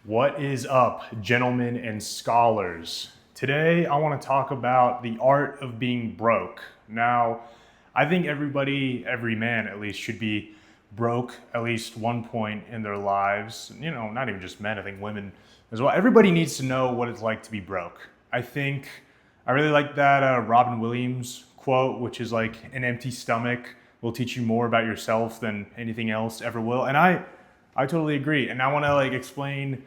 What is up, gentlemen and scholars? Today, I want to talk about the art of being broke. Now, I think everybody, every man at least, should be broke at least one point in their lives. You know, not even just men, I think women as well. Everybody needs to know what it's like to be broke. I really like that Robin Williams quote, which is like, an empty stomach will teach you more about yourself than anything else ever will. And I totally agree. And I want to like explain,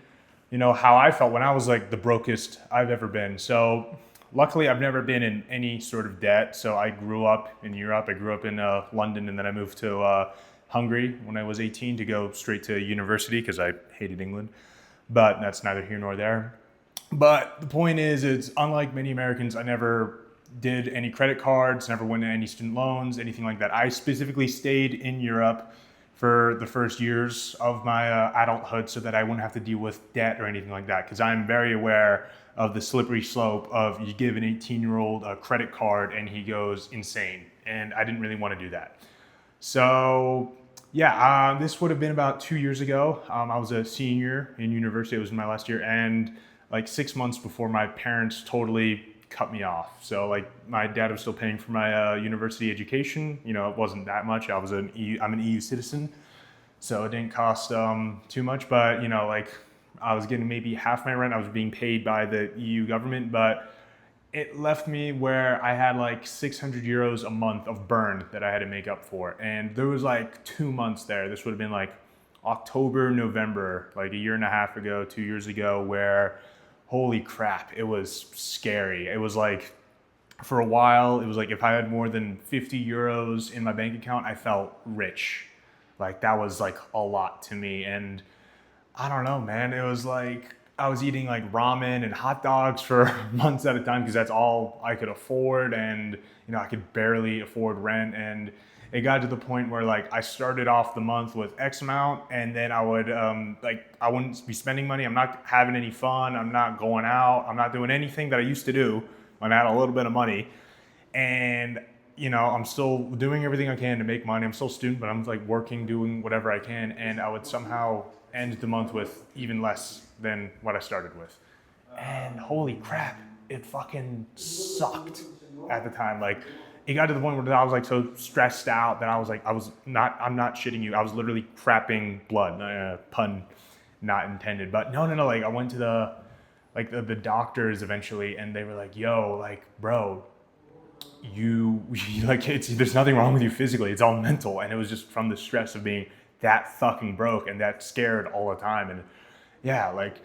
how I felt when I was like the brokest I've ever been. So luckily I've never been in any sort of debt. So I grew up in Europe. I grew up in London, and then I moved to Hungary when I was 18 to go straight to university because I hated England. But that's neither here nor there. But the point is, it's unlike many Americans, I never did any credit cards, never went to any student loans, anything like that. I specifically stayed in Europe for the first years of my adulthood so that I wouldn't have to deal with debt or anything like that. Because I'm very aware of the slippery slope of you give an 18-year-old a credit card and he goes insane. And I didn't really want to do that. So yeah, this would have been about 2 years ago. I was a senior in university. It was my last year, and like 6 months before my parents totally cut me off. So like my dad was still paying for my university education. You know, it wasn't that much. I'm an EU citizen, so it didn't cost too much. But like I was getting maybe half my rent. I was being paid by the EU government, but it left me where I had like 600 euros a month of burn that I had to make up for. And there was like 2 months there. This would have been like October, November, like a year and a half ago, 2 years ago, where holy crap, it was scary. It was like, for a while, it was like if I had more than 50 euros in my bank account, I felt rich. Like that was like a lot to me. And I don't know, man. It was like I was eating like ramen and hot dogs for months at a time because that's all I could afford, and I could barely afford rent. And it got to the point where like I started off the month with X amount, and then I would I wouldn't be spending money. I'm not having any fun. I'm not going out. I'm not doing anything that I used to do when I had a little bit of money. And I'm still doing everything I can to make money. I'm still a student, but I'm like working, doing whatever I can, and I would somehow end the month with even less than what I started with. And holy crap, it fucking sucked at the time. Like it got to the point where I was like so stressed out that I'm not shitting you. I was literally crapping blood. Pun not intended. But no. Like I went to the doctors eventually, and they were like, "Yo, like, bro, you like there's nothing wrong with you physically. It's all mental." And it was just from the stress of being that fucking broke and that scared all the time. And yeah, like,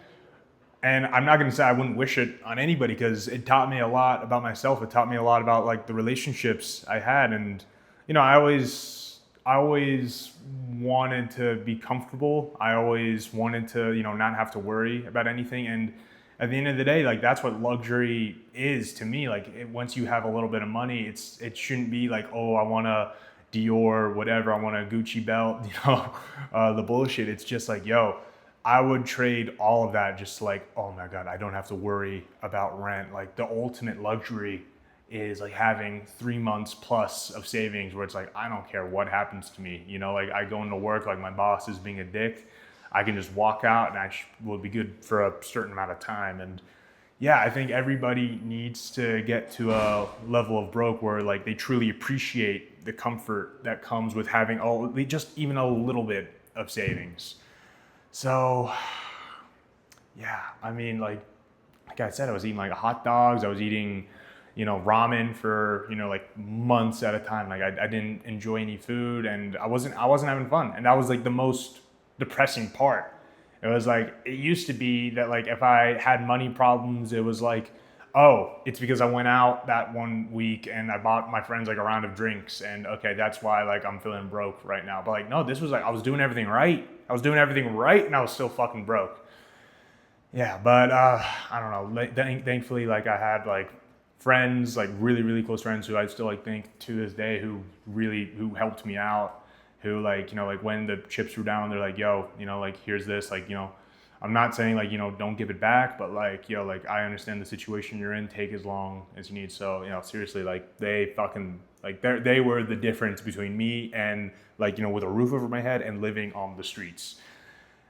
and I'm not going to say I wouldn't wish it on anybody because it taught me a lot about myself. It taught me a lot about like the relationships I had. And I always wanted to be comfortable. I always wanted to not have to worry about anything. And at the end of the day, like that's what luxury is to me. Like once you have a little bit of money, it shouldn't be like, oh, I want a Dior, whatever, I want a Gucci belt, the bullshit. It's just like, yo, I would trade all of that just like, oh my God, I don't have to worry about rent. Like the ultimate luxury is like having 3 months plus of savings where it's like, I don't care what happens to me. Like I go into work, like my boss is being a dick, I can just walk out and will be good for a certain amount of time. And yeah, I think everybody needs to get to a level of broke where like they truly appreciate the comfort that comes with having just even a little bit of savings. So yeah, I mean, like I said, I was eating like hot dogs. I was eating, ramen for like months at a time. Like I didn't enjoy any food, and I wasn't having fun. And that was like the most depressing part. It was like it used to be that like if I had money problems, it was like, oh, it's because I went out that one week and I bought my friends like a round of drinks, and okay, that's why like I'm feeling broke right now. But like no, this was like I was doing everything right. I was doing everything right, and I was still fucking broke. Yeah, but I don't know. Thankfully, like I had like friends, like really really close friends who I still like think to this day who helped me out. Who like like when the chips were down, they're like, yo, like here's this, like I'm not saying like don't give it back, but like yo, like I understand the situation you're in. Take as long as you need. So seriously, like they fucking like they were the difference between me and like with a roof over my head and living on the streets.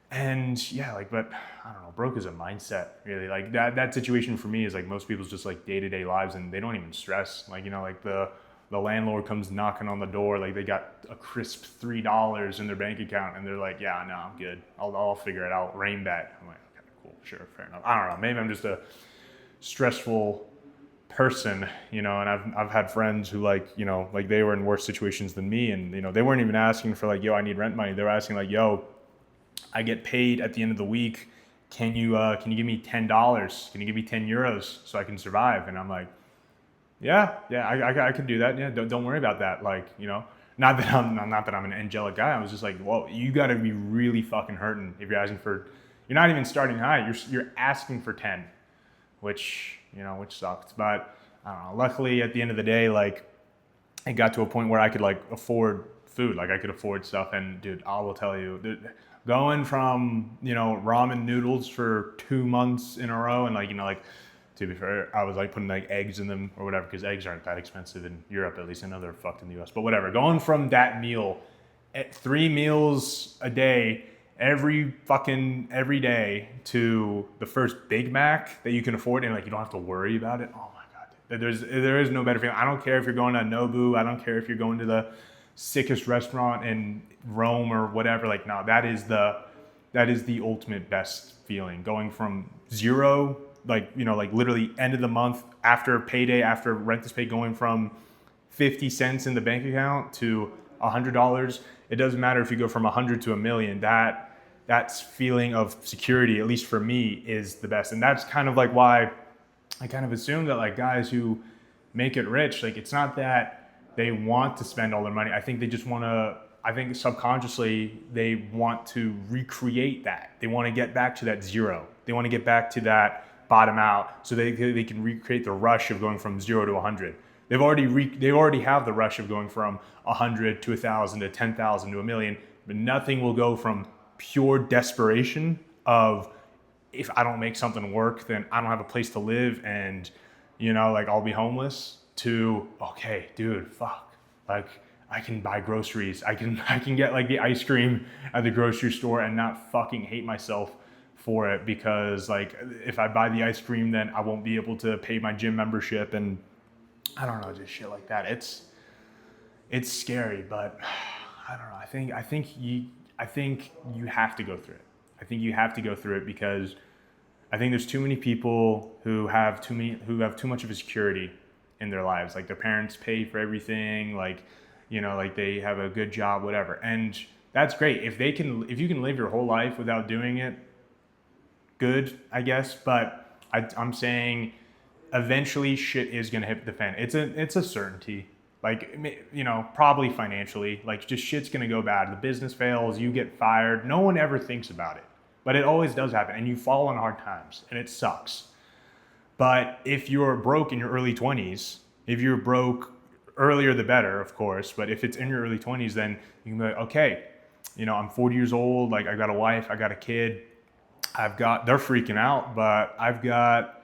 And yeah, like, but I don't know, broke is a mindset, really. Like that situation for me is like most people's just like day-to-day lives, and they don't even stress. Like, like the landlord comes knocking on the door, like they got a crisp $3 in their bank account, and they're like, yeah, no, I'm good. I'll figure it out. Rain bet. I'm like, okay, cool, sure, fair enough. I don't know. Maybe I'm just a stressful person, and I've had friends who like they were in worse situations than me, and they weren't even asking for like, yo, I need rent money. They were asking like, yo, I get paid at the end of the week. Can you give me $10? Can you give me €10 so I can survive? And I'm like, yeah, I can do that. Yeah, don't worry about that. Like, not that I'm an angelic guy. I was just like, well, you got to be really fucking hurting if you're asking for. You're not even starting high. You're asking for 10, which sucked. But I don't know. Luckily, at the end of the day, like, it got to a point where I could like afford food. Like I could afford stuff. And dude, I will tell you, going from ramen noodles for 2 months in a row, and like to be fair, I was like putting like eggs in them or whatever, because eggs aren't that expensive in Europe, at least. I know they're fucked in the US, but whatever. Going from that meal at 3 meals a day every day to the first Big Mac that you can afford, and like you don't have to worry about it. Oh my god, there is no better feeling. I don't care if you're going to Nobu. I don't care if you're going to the sickest restaurant in Rome or whatever. Like, no, that is the ultimate best feeling. Going from zero, like literally end of the month, after payday, after rent is paid, going from 50 cents in the bank account to $100. It doesn't matter if you go from 100 to a million. That's feeling of security, at least for me, is the best. And that's kind of like why I kind of assume that like guys who make it rich, like it's not that they want to spend all their money. I think they just want to, I think subconsciously they want to recreate that. They want to get back to that zero. They want to get back to that bottom out, so they can recreate the rush of going from 0 to 100. They already have the rush of going from 100 to 1,000 to 10,000 to a million, but nothing will go from pure desperation of, if I don't make something work, then I don't have a place to live, and like I'll be homeless, to, okay, dude, fuck, like I can buy groceries. I can get like the ice cream at the grocery store and not fucking hate myself for it, because like if I buy the ice cream, then I won't be able to pay my gym membership, and I don't know, just shit like that. It's scary, but I don't know. I think you have to go through it. I think you have to go through it, because I think there's too many people who have too much of a security in their lives. Like their parents pay for everything, like like they have a good job, whatever. And that's great. If you can live your whole life without doing it, good, I guess. But I'm saying eventually shit is gonna hit the fan. It's a certainty. Like, probably financially, like just shit's gonna go bad. The business fails, you get fired. No one ever thinks about it, but it always does happen, and you fall on hard times, and it sucks. But if you're broke in your early 20s, if you're broke earlier, the better, of course. But if it's in your early 20s, then you can be like, okay, I'm 40 years old. Like I got a wife, I got a kid. They're freaking out, but I've got,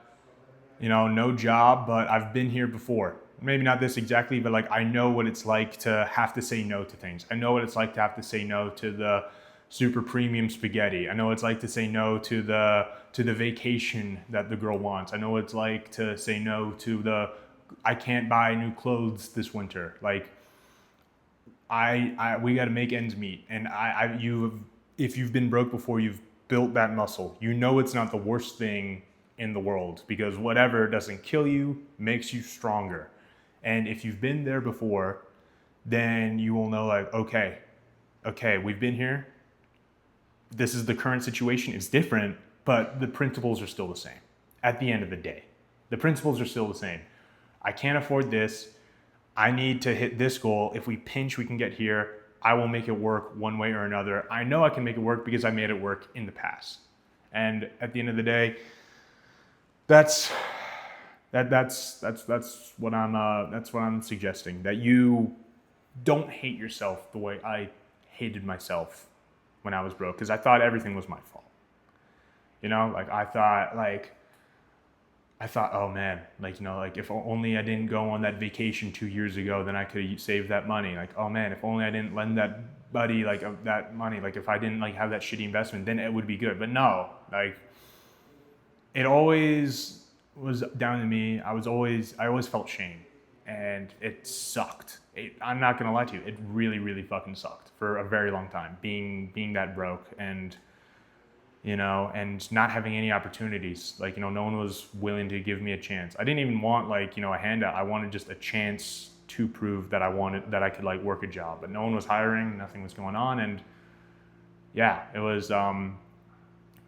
no job, but I've been here before. Maybe not this exactly, but like I know what it's like to have to say no to things. I know what it's like to have to say no to the super premium spaghetti. I know what it's like to say no to the vacation that the girl wants. I know what it's like to say no to I can't buy new clothes this winter. Like we got to make ends meet. And if you've been broke before, you've built that muscle. It's not the worst thing in the world, because whatever doesn't kill you makes you stronger. And if you've been there before, then you will know like, okay, we've been here. This is the current situation. It's different, but the principles are still the same. At the end of the day, the principles are still the same. I can't afford this. I need to hit this goal. If we pinch, we can get here. I will make it work one way or another. I know I can make it work because I made it work in the past. And at the end of the day, that's what I'm suggesting. That you don't hate yourself the way I hated myself when I was broke, because I thought everything was my fault. Like I thought, oh man, like if only I didn't go on that vacation 2 years ago, then I could have saved that money. Like, oh man, if only I didn't lend that everybody like of that money. Like if I didn't like have that shitty investment, then it would be good. But no, like it always was down to me. I always felt shame, and it sucked. I'm not gonna lie to you, it really, really fucking sucked for a very long time. Being that broke, and and not having any opportunities. Like no one was willing to give me a chance. I didn't even want like a handout. I wanted just a chance to prove that I could like work a job. But no one was hiring. Nothing was going on, and yeah, it was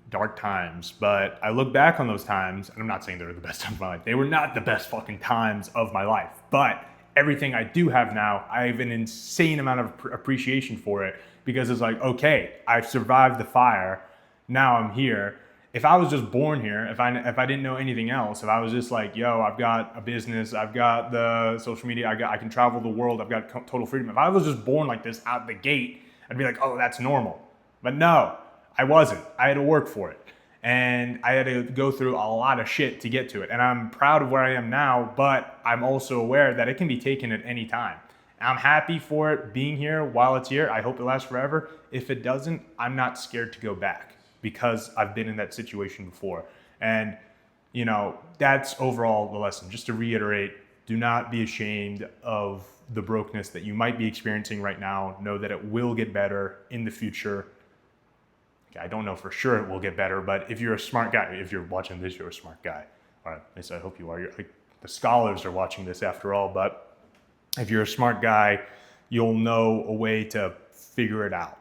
dark times. But I look back on those times, and I'm not saying they were the best times of my life. They were not the best fucking times of my life. But everything I do have now, I have an insane amount of appreciation for it, because it's like, okay, I've survived the fire. Now I'm here. If I was just born here, if I didn't know anything else, if I was just like, yo, I've got a business, I've got the social media, I can travel the world, I've got total freedom. If I was just born like this out the gate, I'd be like, oh, that's normal. But no, I wasn't. I had to work for it. And I had to go through a lot of shit to get to it. And I'm proud of where I am now, but I'm also aware that it can be taken at any time. I'm happy for it being here while it's here. I hope it lasts forever. If it doesn't, I'm not scared to go back, because I've been in that situation before. And, that's overall the lesson. Just to reiterate, do not be ashamed of the brokenness that you might be experiencing right now. Know that it will get better in the future. Okay, I don't know for sure it will get better, but if you're a smart guy, if you're watching this, you're a smart guy. Or at least I hope you are. The scholars are watching this after all, but if you're a smart guy, you'll know a way to figure it out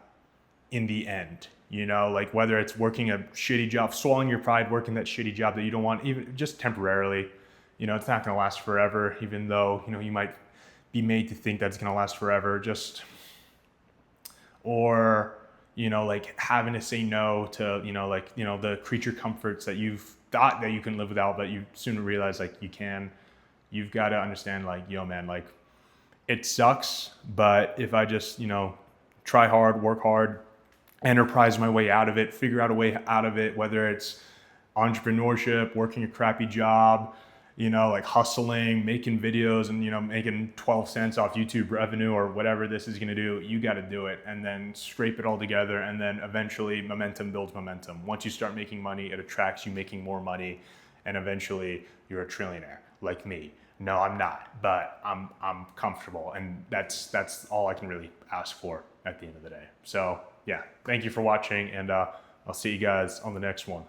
in the end. Like whether it's working a shitty job, swallowing your pride, working that shitty job that you don't want, even just temporarily, it's not going to last forever, even though, you might be made to think that it's going to last forever. Or, like having to say no to, the creature comforts that you've thought that you can live without, but you soon realize like you can. You've got to understand like, yo man, like it sucks, but if I just, try hard, work hard, enterprise my way out of it, figure out a way out of it, whether it's entrepreneurship, working a crappy job, like hustling, making videos and, making 12 cents off YouTube revenue or whatever this is going to do, you got to do it and then scrape it all together. And then eventually momentum builds momentum. Once you start making money, it attracts you making more money. And eventually you're a trillionaire like me. No, I'm not, but I'm comfortable. And that's all I can really ask for at the end of the day. So yeah, thank you for watching, and I'll see you guys on the next one.